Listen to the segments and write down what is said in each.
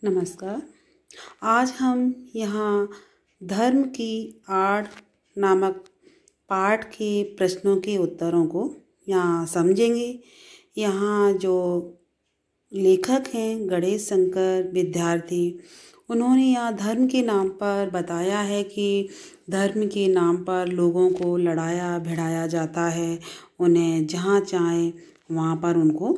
नमस्कार। आज हम यहाँ धर्म की आड़ नामक पाठ के प्रश्नों के उत्तरों को यहाँ समझेंगे। यहाँ जो लेखक हैं गणेश शंकर विद्यार्थी, उन्होंने यहाँ धर्म के नाम पर बताया है कि धर्म के नाम पर लोगों को लड़ाया भिड़ाया जाता है। उन्हें जहाँ चाहे वहाँ पर उनको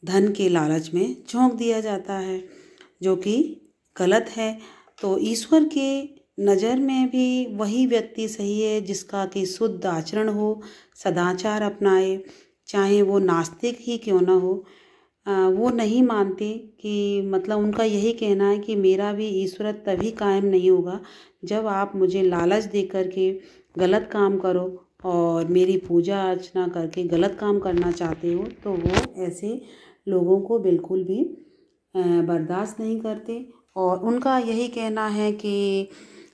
धन के लालच में झोंक दिया जाता है, जो कि गलत है। तो ईश्वर के नज़र में भी वही व्यक्ति सही है जिसका कि शुद्ध आचरण हो, सदाचार अपनाए, चाहे वो नास्तिक ही क्यों ना हो। वो नहीं मानते कि मतलब उनका यही कहना है कि मेरा भी ईश्वर तभी कायम नहीं होगा जब आप मुझे लालच दे करके गलत काम करो और मेरी पूजा अर्चना करके गलत काम करना चाहते हो। तो वो ऐसे लोगों को बिल्कुल भी बर्दाश्त नहीं करते। और उनका यही कहना है कि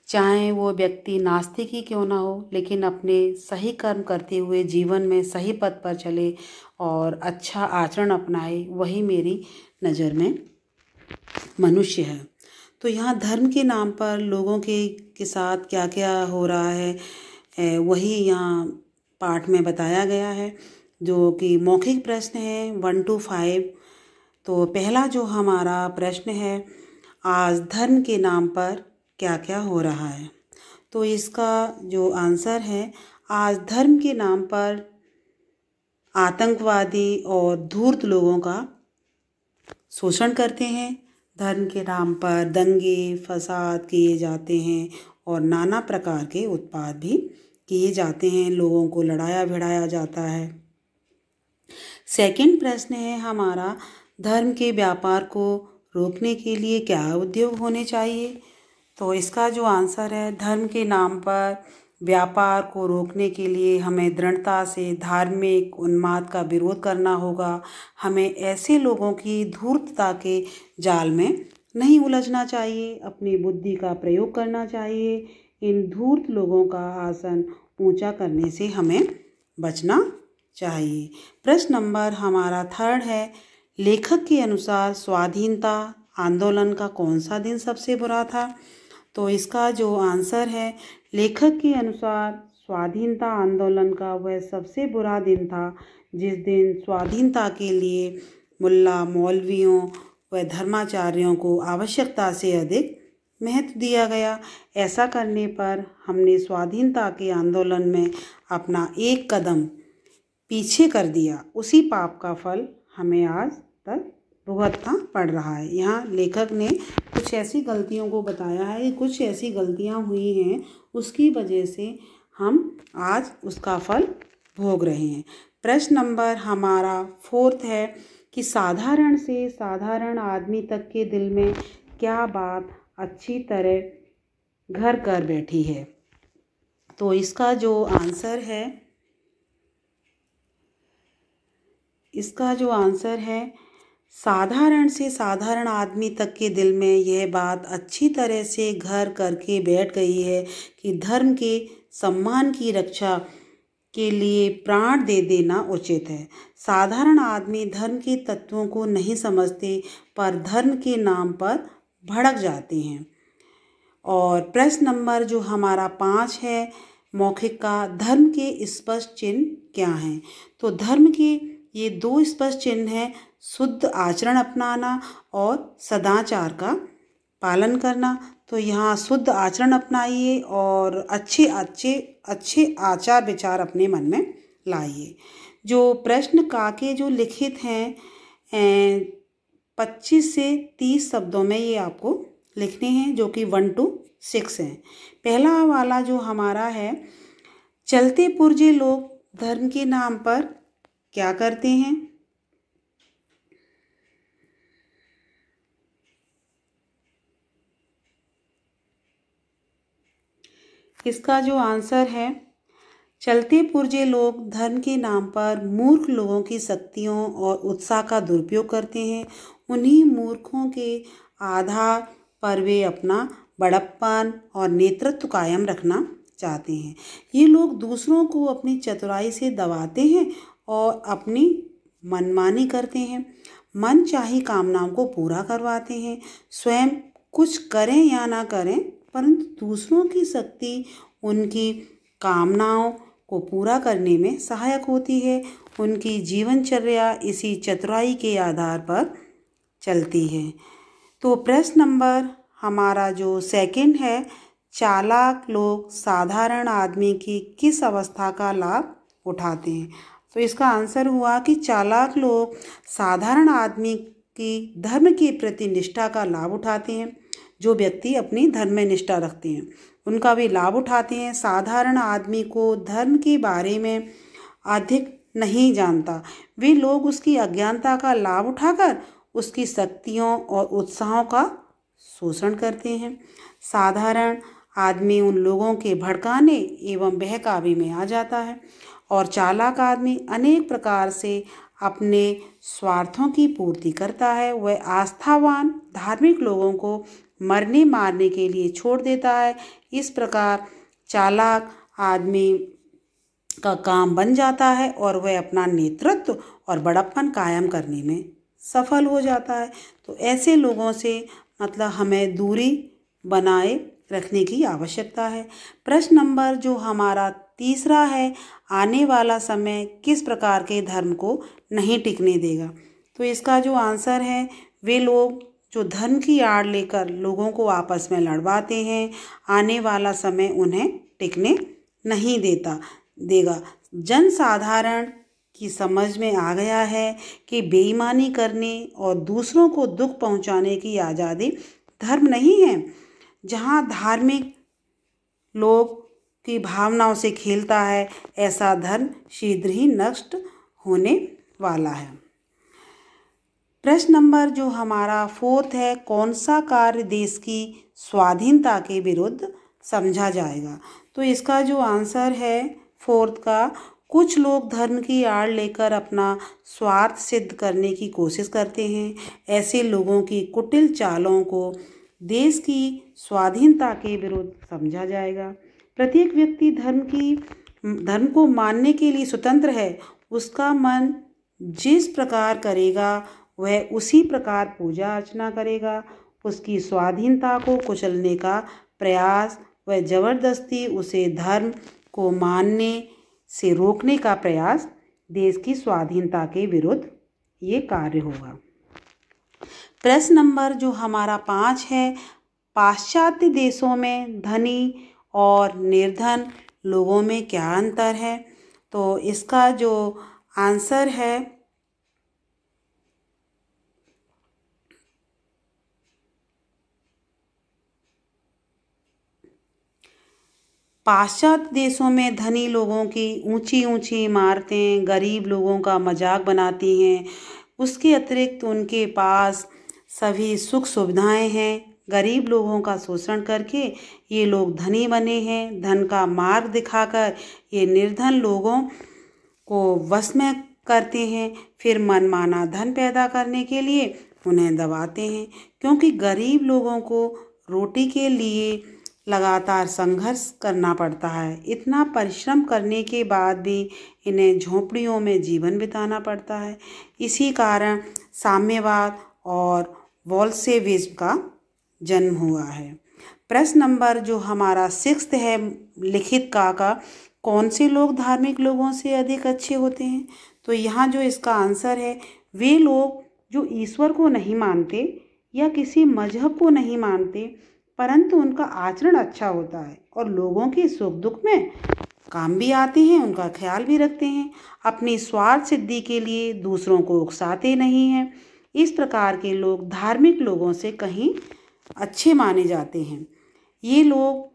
चाहे वो व्यक्ति नास्तिक ही क्यों ना हो, लेकिन अपने सही कर्म करते हुए जीवन में सही पथ पर चले और अच्छा आचरण अपनाए, वही मेरी नज़र में मनुष्य है। तो यहाँ धर्म के नाम पर लोगों के साथ क्या क्या हो रहा है वही यहाँ पाठ में बताया गया है, जो कि मौखिक प्रश्न है 1 to 5। तो पहला जो हमारा प्रश्न है, आज धर्म के नाम पर क्या क्या हो रहा है। तो इसका जो आंसर है, आज धर्म के नाम पर आतंकवादी और धूर्त लोगों का शोषण करते हैं। धर्म के नाम पर दंगे फसाद किए जाते हैं और नाना प्रकार के उत्पात भी किए जाते हैं, लोगों को लड़ाया भिड़ाया जाता है। सेकंड प्रश्न है हमारा, धर्म के व्यापार को रोकने के लिए क्या उद्योग होने चाहिए। तो इसका जो आंसर है, धर्म के नाम पर व्यापार को रोकने के लिए हमें दृढ़ता से धार्मिक उन्माद का विरोध करना होगा। हमें ऐसे लोगों की धूर्तता के जाल में नहीं उलझना चाहिए, अपनी बुद्धि का प्रयोग करना चाहिए। इन धूर्त लोगों का आसन ऊंचा करने से हमें बचना चाहिए। प्रश्न नंबर हमारा थर्ड है, लेखक के अनुसार स्वाधीनता आंदोलन का कौन सा दिन सबसे बुरा था। तो इसका जो आंसर है, लेखक के अनुसार स्वाधीनता आंदोलन का वह सबसे बुरा दिन था जिस दिन स्वाधीनता के लिए मुल्ला मौलवियों व धर्माचार्यों को आवश्यकता से अधिक महत्व दिया गया। ऐसा करने पर हमने स्वाधीनता के आंदोलन में अपना एक कदम पीछे कर दिया। उसी पाप का फल हमें आज तक भुगतना पड़ रहा है। यहाँ लेखक ने कुछ ऐसी गलतियों को बताया है कि कुछ ऐसी गलतियाँ हुई हैं, उसकी वजह से हम आज उसका फल भोग रहे हैं। प्रश्न नंबर हमारा फोर्थ है कि साधारण से साधारण आदमी तक के दिल में क्या बात अच्छी तरह घर कर बैठी है। तो इसका जो आंसर है, साधारण से साधारण आदमी तक के दिल में यह बात अच्छी तरह से घर करके बैठ गई है कि धर्म के सम्मान की रक्षा के लिए प्राण दे देना उचित है। साधारण आदमी धर्म के तत्वों को नहीं समझते पर धर्म के नाम पर भड़क जाते हैं। और प्रश्न नंबर जो हमारा 5 है मौखिक का, धर्म के स्पष्ट चिन्ह क्या हैं। तो धर्म के ये 2 स्पष्ट चिन्ह हैं, शुद्ध आचरण अपनाना और सदाचार का पालन करना। तो यहाँ शुद्ध आचरण अपनाइए और अच्छे आचार विचार अपने मन में लाइए। जो प्रश्न का के जो लिखित हैं 25 से 30 शब्दों में ये आपको लिखने हैं, जो कि 1 to 6 हैं। पहला वाला जो हमारा है, चलते पुर्जे लोग धर्म के नाम पर क्या करते हैं। इसका जो आंसर है, चलते पुर्जे लोग धर्म के नाम पर मूर्ख लोगों की शक्तियों और उत्साह का दुरुपयोग करते हैं। उन्हीं मूर्खों के आधार पर वे अपना बड़प्पन और नेतृत्व कायम रखना चाहते हैं। ये लोग दूसरों को अपनी चतुराई से दबाते हैं और अपनी मनमानी करते हैं। मनचाही कामनाओं को पूरा करवाते हैं। स्वयं कुछ करें या ना करें, परंतु दूसरों की शक्ति उनकी कामनाओं को पूरा करने में सहायक होती है। उनकी जीवनचर्या इसी चतुराई के आधार पर चलती है। तो प्रश्न नंबर हमारा जो सेकंड है, चालाक लोग साधारण आदमी की किस अवस्था का लाभ उठाते हैं? तो इसका आंसर हुआ कि चालाक लोग साधारण आदमी की धर्म के प्रति निष्ठा का लाभ उठाते हैं। जो व्यक्ति अपनी धर्म में निष्ठा रखते हैं उनका भी लाभ उठाते हैं। साधारण आदमी को धर्म के बारे में अधिक नहीं जानता, वे लोग उसकी अज्ञानता का लाभ उठाकर उसकी शक्तियों और उत्साहों का शोषण करते हैं। साधारण आदमी उन लोगों के भड़काने एवं बहकावे में आ जाता है और चालाक आदमी अनेक प्रकार से अपने स्वार्थों की पूर्ति करता है। वह आस्थावान धार्मिक लोगों को मरने मारने के लिए छोड़ देता है। इस प्रकार चालाक आदमी का काम बन जाता है और वह अपना नेतृत्व और बड़प्पन कायम करने में सफल हो जाता है। तो ऐसे लोगों से मतलब हमें दूरी बनाए रखने की आवश्यकता है। प्रश्न नंबर जो हमारा तीसरा है, आने वाला समय किस प्रकार के धर्म को नहीं टिकने देगा? तो इसका जो आंसर है, वे लोग जो धर्म की आड़ लेकर लोगों को आपस में लड़वाते हैं, आने वाला समय उन्हें टिकने नहीं देगा। जनसाधारण की समझ में आ गया है कि बेईमानी करने और दूसरों को दुख पहुंचाने की आज़ादी धर्म नहीं है। जहां धार्मिक लोग की भावनाओं से खेलता है, ऐसा धर्म शीघ्र ही नष्ट होने वाला है। प्रश्न नंबर जो हमारा फोर्थ है, कौन सा कार्य देश की स्वाधीनता के विरुद्ध समझा जाएगा? तो इसका जो आंसर है फोर्थ का, कुछ लोग धर्म की आड़ लेकर अपना स्वार्थ सिद्ध करने की कोशिश करते हैं। ऐसे लोगों की कुटिल चालों को देश की स्वाधीनता के विरुद्ध समझा जाएगा। प्रत्येक व्यक्ति धर्म को मानने के लिए स्वतंत्र है। उसका मन जिस प्रकार करेगा वह उसी प्रकार पूजा अर्चना करेगा। उसकी स्वाधीनता को कुचलने का प्रयास व जबरदस्ती उसे धर्म को मानने से रोकने का प्रयास देश की स्वाधीनता के विरुद्ध ये कार्य होगा। प्रश्न नंबर जो हमारा 5 है, पाश्चात्य देशों में धनी और निर्धन लोगों में क्या अंतर है? तो इसका जो आंसर है पाश्चात्य देशों में धनी लोगों की ऊंची ऊंची इमारतें गरीब लोगों का मजाक बनाती हैं। उसके अतिरिक्त उनके पास सभी सुख सुविधाएं हैं। गरीब लोगों का शोषण करके ये लोग धनी बने हैं। धन का मार्ग दिखाकर ये निर्धन लोगों को वश में करते हैं, फिर मनमाना धन पैदा करने के लिए उन्हें दबाते हैं। क्योंकि गरीब लोगों को रोटी के लिए लगातार संघर्ष करना पड़ता है। इतना परिश्रम करने के बाद भी इन्हें झोंपड़ियों में जीवन बिताना पड़ता है। इसी कारण साम्यवाद और बोल्शेविज्म का जन्म हुआ है। प्रश्न नंबर जो हमारा 6 है, लिखित का कौन से लोग धार्मिक लोगों से अधिक अच्छे होते हैं? तो यहाँ जो इसका आंसर है, वे लोग जो ईश्वर को नहीं मानते या किसी मजहब को नहीं मानते, परंतु उनका आचरण अच्छा होता है और लोगों के सुख दुख में काम भी आते हैं, उनका ख्याल भी रखते हैं। अपनी स्वार्थ सिद्धि के लिए दूसरों को उकसाते नहीं हैं। इस प्रकार के लोग धार्मिक लोगों से कहीं अच्छे माने जाते हैं। ये लोग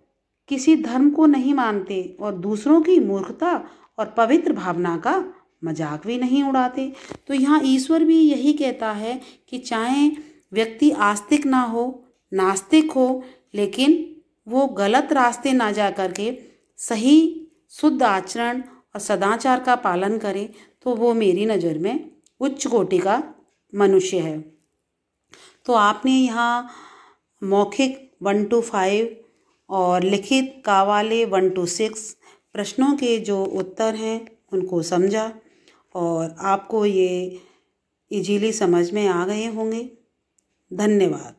किसी धर्म को नहीं मानते और दूसरों की मूर्खता और पवित्र भावना का मजाक भी नहीं उड़ाते। तो यहाँ ईश्वर भी यही कहता है कि चाहे व्यक्ति आस्तिक ना हो, नास्तिक हो, लेकिन वो गलत रास्ते ना जा करके सही शुद्ध आचरण और सदाचार का पालन करे, तो वो मेरी नज़र में उच्च कोटि का मनुष्य है। तो आपने यहाँ मौखिक 1 to 5 और लिखित का वाले 1 to 6 प्रश्नों के जो उत्तर हैं उनको समझा और आपको ये इजीली समझ में आ गए होंगे। धन्यवाद।